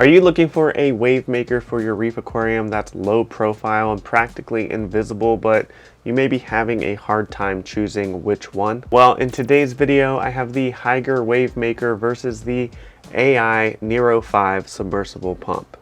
Are you looking for a wave maker for your reef aquarium that's low profile and practically invisible, but you may be having a hard time choosing which one? Well, in today's video, I have the Hygger Wavemaker versus the AI Nero 5 submersible pump.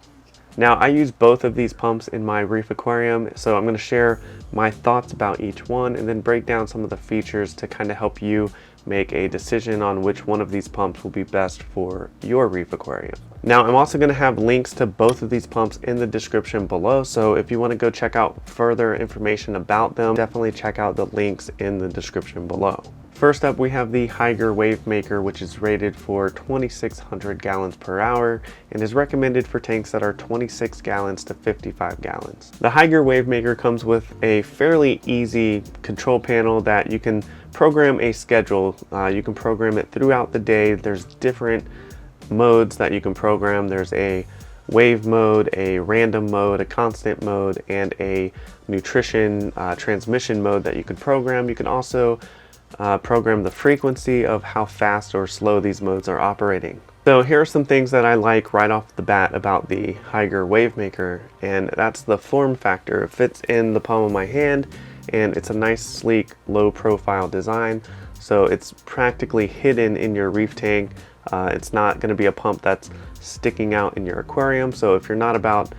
Now, I use both of these pumps in my reef aquarium, so I'm going to share my thoughts about each one and then break down some of the features to kind of help you make a decision on which one of these pumps will be best for your reef aquarium. Now, I'm also going to have links to both of these pumps in the description below, so if you want to go check out further information about them, definitely check out the links in the description below. First up, we have the Hygger Wavemaker, which is rated for 2,600 gallons per hour and is recommended for tanks that are 26 gallons to 55 gallons. The Hygger Wavemaker comes with a fairly easy control panel that you can program a schedule. You can program it throughout the day. There's different modes that you can program. There's a wave mode, a random mode, a constant mode, and a nutrition transmission mode that you can program. You can also program the frequency of how fast or slow these modes are operating. So here are some things that I like right off the bat about the Hygger Wavemaker, and that's the form factor. It fits in the palm of my hand, and it's a nice, sleek, low profile design, so it's practically hidden in your reef tank. It's not going to be a pump that's sticking out in your aquarium, so if you're not about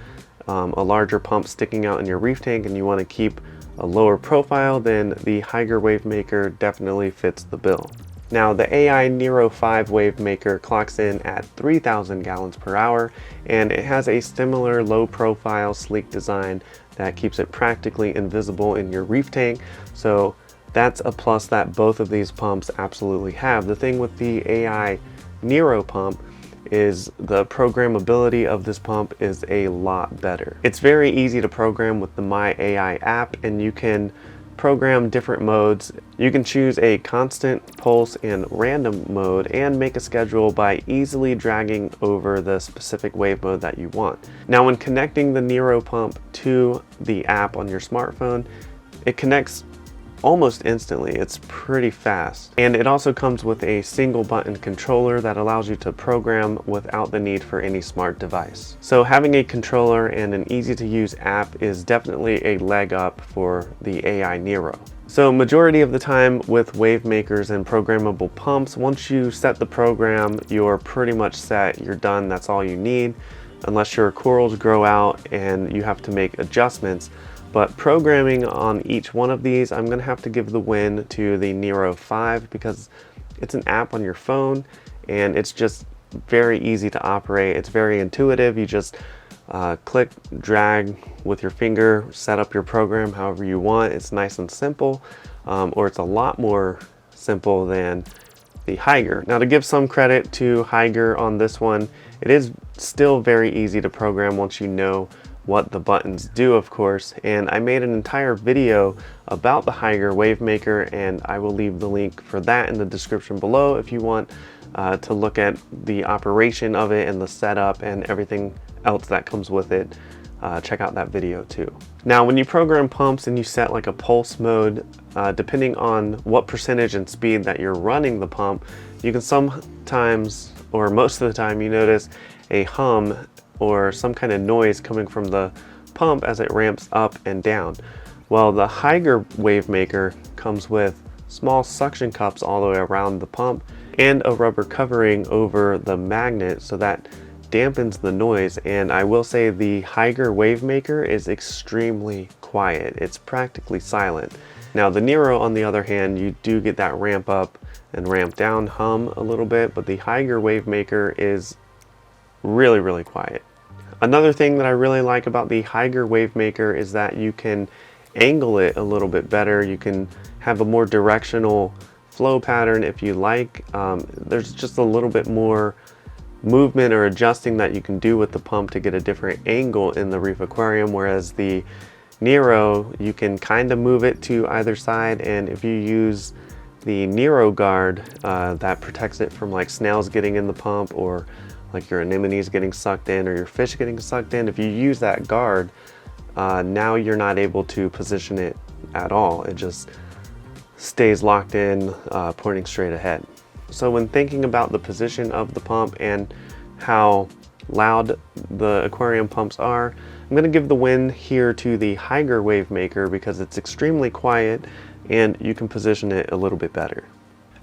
a larger pump sticking out in your reef tank and you want to keep a lower profile, then the Hygger Wavemaker definitely fits the bill. Now, the AI Nero 5 Wavemaker clocks in at 3,000 gallons per hour, and it has a similar low profile, sleek design that keeps it practically invisible in your reef tank. So that's a plus that both of these pumps absolutely have. The thing with the AI Nero pump is the programmability of this pump is a lot better. It's very easy to program with the My AI app, and you can program different modes. You can choose a constant, pulse, and random mode and make a schedule by easily dragging over the specific wave mode that you want. Now, when connecting the Nero pump to the app on your smartphone, it connects almost instantly. It's pretty fast, and it also comes with a single button controller that allows you to program without the need for any smart device. So having a controller and an easy to use app is definitely a leg up for the AI Nero. So majority of the time with wave makers and programmable pumps, once you set the program, you're pretty much set, you're done, that's all you need, unless your corals grow out and you have to make adjustments. But programming on each one of these, I'm gonna have to give the win to the Nero 5 because it's an app on your phone and it's just very easy to operate. It's very intuitive. You just click, drag with your finger, set up your program however you want. It's nice and simple, or it's a lot more simple than the Hygger. Now, to give some credit to Hygger on this one, it is still very easy to program once you know what the buttons do, of course, and I made an entire video about the Hygger Wavemaker, and I will leave the link for that in the description below if you want to look at the operation of it and the setup and everything else that comes with it. Check out that video too. Now, when you program pumps and you set like a pulse mode, depending on what percentage and speed that you're running the pump, you can sometimes, or most of the time, you notice a hum or some kind of noise coming from the pump as it ramps up and down. Well, the Hygger Wavemaker comes with small suction cups all the way around the pump and a rubber covering over the magnet, so that dampens the noise. And I will say the Hygger Wavemaker is extremely quiet. It's practically silent. Now, the Nero, on the other hand, you do get that ramp up and ramp down hum a little bit, but the Hygger Wavemaker is really, really quiet. Another thing that I really like about the Hygger Wavemaker is that you can angle it a little bit better. You can have a more directional flow pattern if you like. There's just a little bit more movement or adjusting that you can do with the pump to get a different angle in the reef aquarium, whereas the Nero, you can kind of move it to either side, and if you use the Nero guard that protects it from like snails getting in the pump, or like your anemones getting sucked in, or your fish getting sucked in, if you use that guard, now you're not able to position it at all. It just stays locked in, pointing straight ahead. So when thinking about the position of the pump and how loud the aquarium pumps are. I'm going to give the win here to the Hygger Wavemaker because it's extremely quiet and you can position it a little bit better.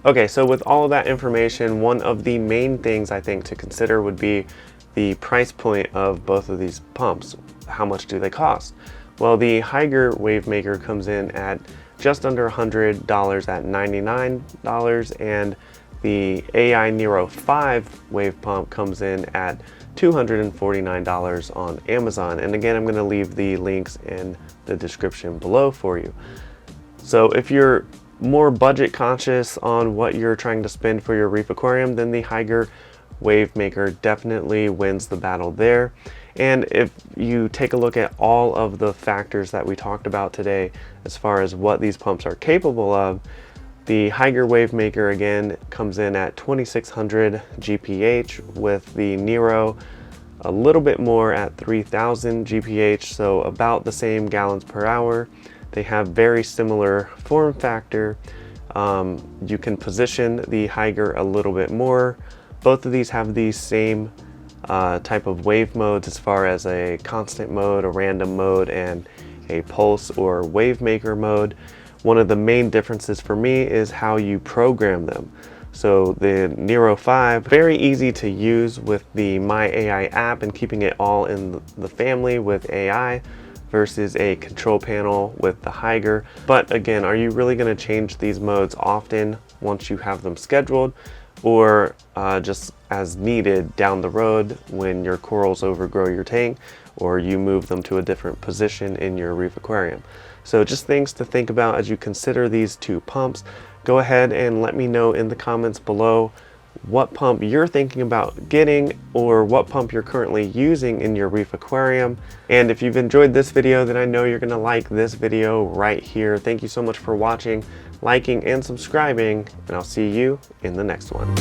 Okay, so with all of that information, one of the main things I think to consider would be the price point of both of these pumps. How much do they cost? Well, the Hygger Wavemaker comes in at just under $100 at $99, and the AI Nero 5 wave pump comes in at $249 on Amazon. And again, I'm going to leave the links in the description below for you. So if you're more budget conscious on what you're trying to spend for your reef aquarium, then the Hygger Wavemaker definitely wins the battle there. And if you take a look at all of the factors that we talked about today as far as what these pumps are capable of, the Hygger Wavemaker again comes in at 2600 GPH, with the Nero a little bit more at 3000 GPH, so about the same gallons per hour. They have very similar form factor. You can position the Hygger a little bit more. Both of these have the same type of wave modes as far as a constant mode, a random mode, and a pulse or wavemaker mode. One of the main differences for me is how you program them. So the Nero 5, very easy to use with the My AI app and keeping it all in the family with AI, versus a control panel with the Hygger. But again, are you really going to change these modes often once you have them scheduled, or just as needed down the road when your corals overgrow your tank or you move them to a different position in your reef aquarium? So just things to think about as you consider these two pumps. Go ahead and let me know in the comments below what pump you're thinking about getting, or what pump you're currently using in your reef aquarium. And if you've enjoyed this video, then I know you're going to like this video right here. Thank you so much for watching, liking, and subscribing, and I'll see you in the next one.